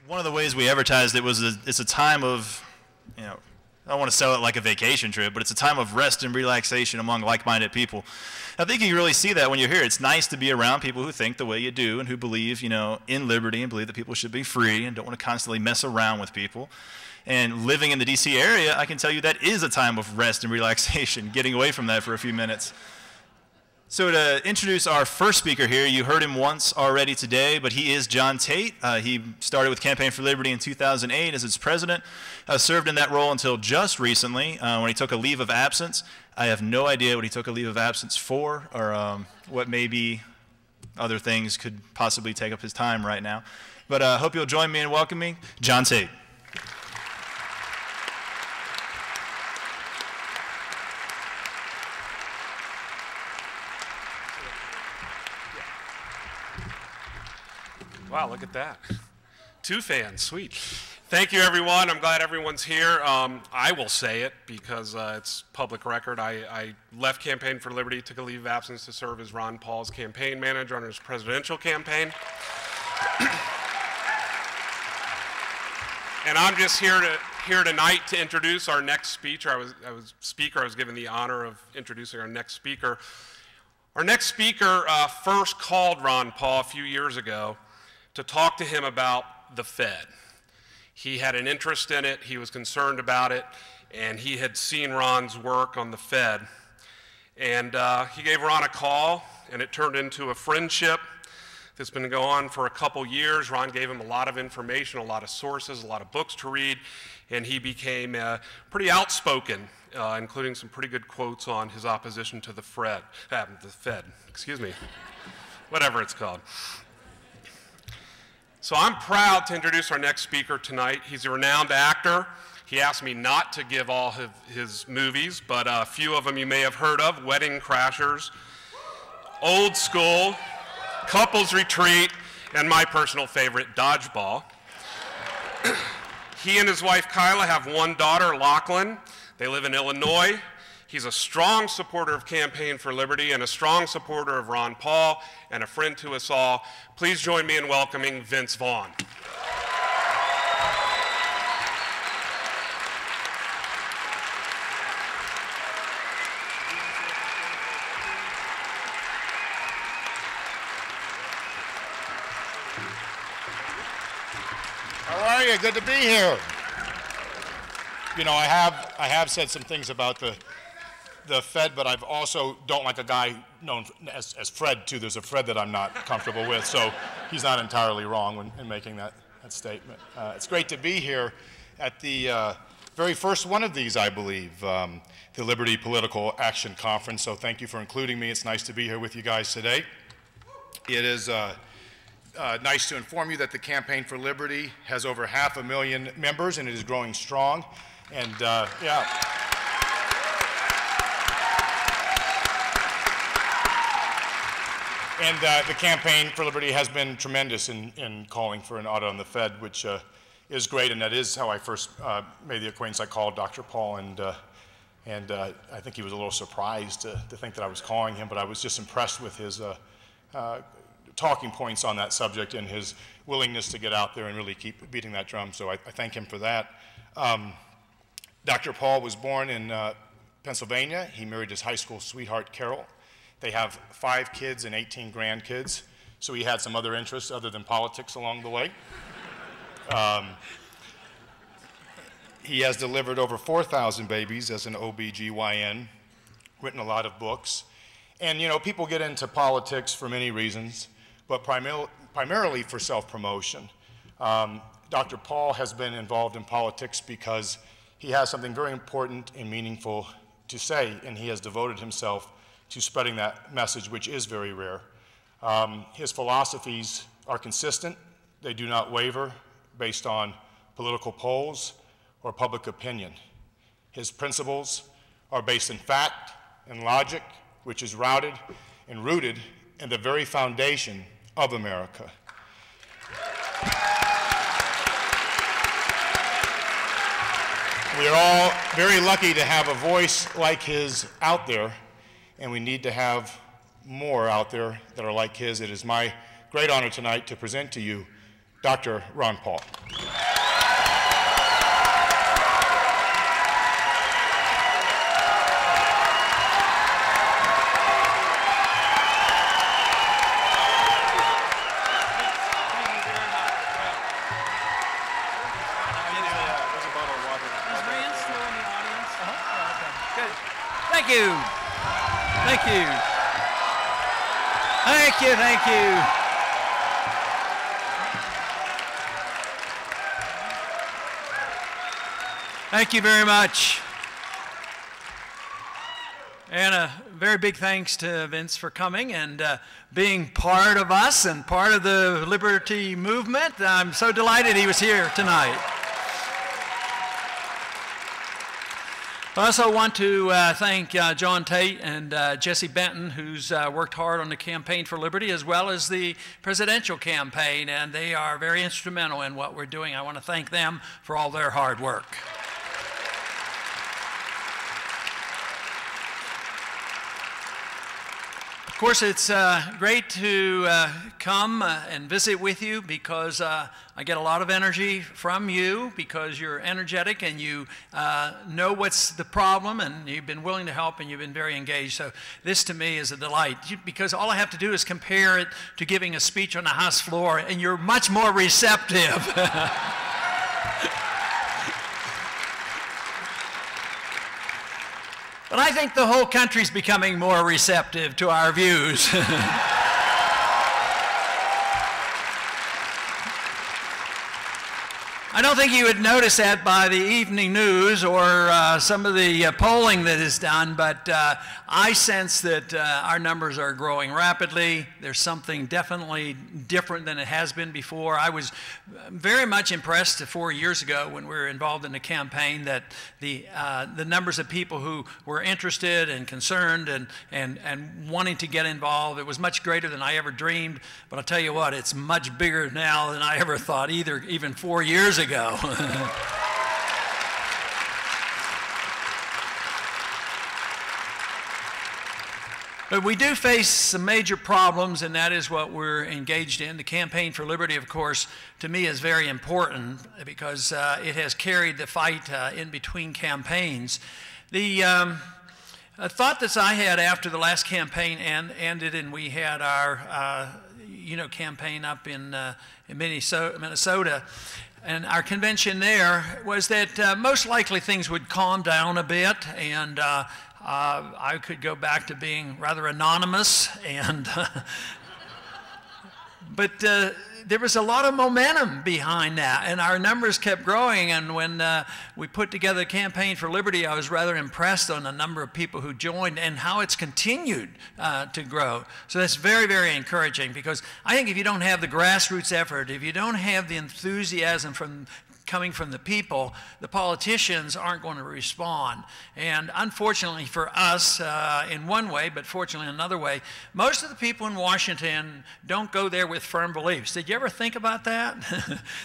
One of the ways we advertised it was it's a time of, I don't want to sell it like a vacation trip, but it's a time of rest and relaxation among like-minded people. I think you can really see that when you're here. It's nice to be around people who think the way you do and who believe, in liberty and believe that people should be free and don't want to constantly mess around with people. And living in the D.C. area, I can tell you that is a time of rest and relaxation, getting away from that for a few minutes. So to introduce our first speaker here, you heard him once already today, but he is John Tate. He started with Campaign for Liberty in 2008 as its president, served in that role until just recently when he took a leave of absence. I have no idea what he took a leave of absence for or what maybe other things could possibly take up his time right now. But I hope you'll join me in welcoming John Tate. Wow, look at that. 2 fans, sweet. Thank you, everyone. I'm glad everyone's here. I will say it because it's public record. I left Campaign for Liberty, took a leave of absence to serve as Ron Paul's campaign manager on his presidential campaign. And I'm just here tonight to introduce our next speaker. I was given the honor of introducing our next speaker. Our next speaker first called Ron Paul a few years ago to talk to him about the Fed. He had an interest in it, he was concerned about it, and he had seen Ron's work on the Fed. And he gave Ron a call, and it turned into a friendship that's been going on for a couple years. Ron gave him a lot of information, a lot of sources, a lot of books to read, and he became pretty outspoken, including some pretty good quotes on his opposition to the Fed, excuse me, whatever it's called. So I'm proud to introduce our next speaker tonight. He's a renowned actor. He asked me not to give all of his movies, but a few of them you may have heard of: Wedding Crashers, Old School, Couples Retreat, and my personal favorite, Dodgeball. He and his wife, Kyla, have 1 daughter, Lachlan. They live in Illinois. He's a strong supporter of Campaign for Liberty and a strong supporter of Ron Paul and a friend to us all. Please join me in welcoming Vince Vaughn. How are you? Good to be here. I have said some things about the Fed, but I've also don't like a guy known as Fred, too. There's a Fred that I'm not comfortable with, so he's not entirely wrong in making that statement. It's great to be here at the very first one of these, I believe, the Liberty Political Action Conference, so thank you for including me. It's nice to be here with you guys today. It is nice to inform you that the Campaign for Liberty has over 500,000 members, and it is growing strong. And yeah. And the Campaign for Liberty has been tremendous in calling for an audit on the Fed, which is great, and that is how I first made the acquaintance. I called Dr. Paul, and I think he was a little surprised to think that I was calling him, but I was just impressed with his talking points on that subject and his willingness to get out there and really keep beating that drum, so I thank him for that. Dr. Paul was born in Pennsylvania. He married his high school sweetheart, Carol. They have 5 kids and 18 grandkids, so he had some other interests other than politics along the way. He has delivered over 4,000 babies as an OBGYN, written a lot of books. And people get into politics for many reasons, but primarily for self-promotion. Dr. Paul has been involved in politics because he has something very important and meaningful to say, and he has devoted himself to spreading that message, which is very rare. His philosophies are consistent. They do not waver based on political polls or public opinion. His principles are based in fact and logic, which is rooted in the very foundation of America. We are all very lucky to have a voice like his out there, and we need to have more out there that are like his. It is my great honor tonight to present to you Dr. Ron Paul. Thank you. Thank you. Thank you, thank you. Thank you very much. And a very big thanks to Vince for coming and being part of us and part of the Liberty movement. I'm so delighted he was here tonight. I also want to thank John Tate and Jesse Benton, who's worked hard on the Campaign for Liberty as well as the presidential campaign, and they are very instrumental in what we're doing. I want to thank them for all their hard work. Of course, it's great to come and visit with you because I get a lot of energy from you because you're energetic and you know what's the problem and you've been willing to help and you've been very engaged. So this to me is a delight because all I have to do is compare it to giving a speech on the House floor and you're much more receptive. But I think the whole country's becoming more receptive to our views. I don't think you would notice that by the evening news or some of the polling that is done, but I sense that our numbers are growing rapidly. There's something definitely different than it has been before. I was very much impressed 4 years ago when we were involved in the campaign that the numbers of people who were interested and concerned and wanting to get involved, it was much greater than I ever dreamed. But I'll tell you what, it's much bigger now than I ever thought either, even 4 years ago. But we do face some major problems, and that is what we're engaged in. The Campaign for Liberty, of course, to me is very important because it has carried the fight in between campaigns. The thought that I had after the last campaign ended and we had our campaign up in Minnesota, and our convention there was that most likely things would calm down a bit and I could go back to being rather anonymous but there was a lot of momentum behind that and our numbers kept growing, and when we put together the Campaign for Liberty, I was rather impressed on the number of people who joined and how it's continued to grow. So that's very, very encouraging because I think if you don't have the grassroots effort, if you don't have the enthusiasm coming from the people, the politicians aren't going to respond. And unfortunately for us, in one way, but fortunately in another way, most of the people in Washington don't go there with firm beliefs. Did you ever think about that?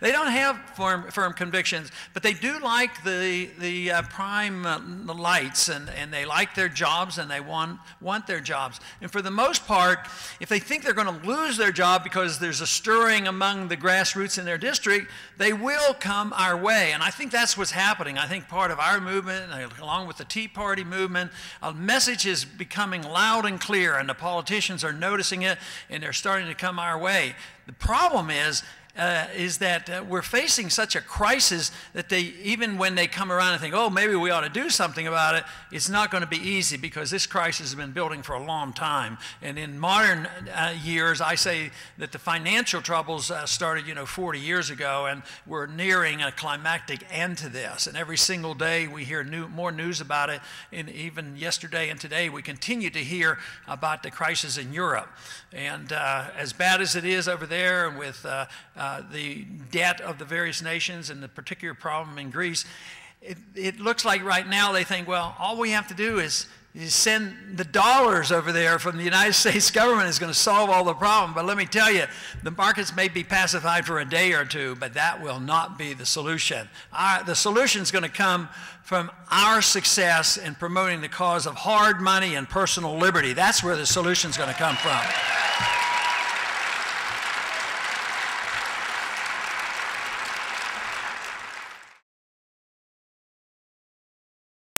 They don't have firm convictions, but they do like the prime lights, and they like their jobs, and they want their jobs. And for the most part, if they think they're going to lose their job because there's a stirring among the grassroots in their district, they will come our way. And I think that's what's happening. I think part of our movement, along with the Tea Party movement, a message is becoming loud and clear, and the politicians are noticing it, and they're starting to come our way. The problem is that we're facing such a crisis that even when they come around and think, oh, maybe we ought to do something about it, it's not going to be easy because this crisis has been building for a long time. And in modern years, I say that the financial troubles started, 40 years ago, and we're nearing a climactic end to this. And every single day we hear more news about it. And even yesterday and today, we continue to hear about the crisis in Europe. And as bad as it is over there, and with the debt of the various nations and the particular problem in Greece, it looks like right now they think, well, all we have to do is send the dollars over there from the United States government is going to solve all the problem. But let me tell you, the markets may be pacified for a day or two, but that will not be the solution. The solution is going to come from our success in promoting the cause of hard money and personal liberty. That's where the solution is going to come from.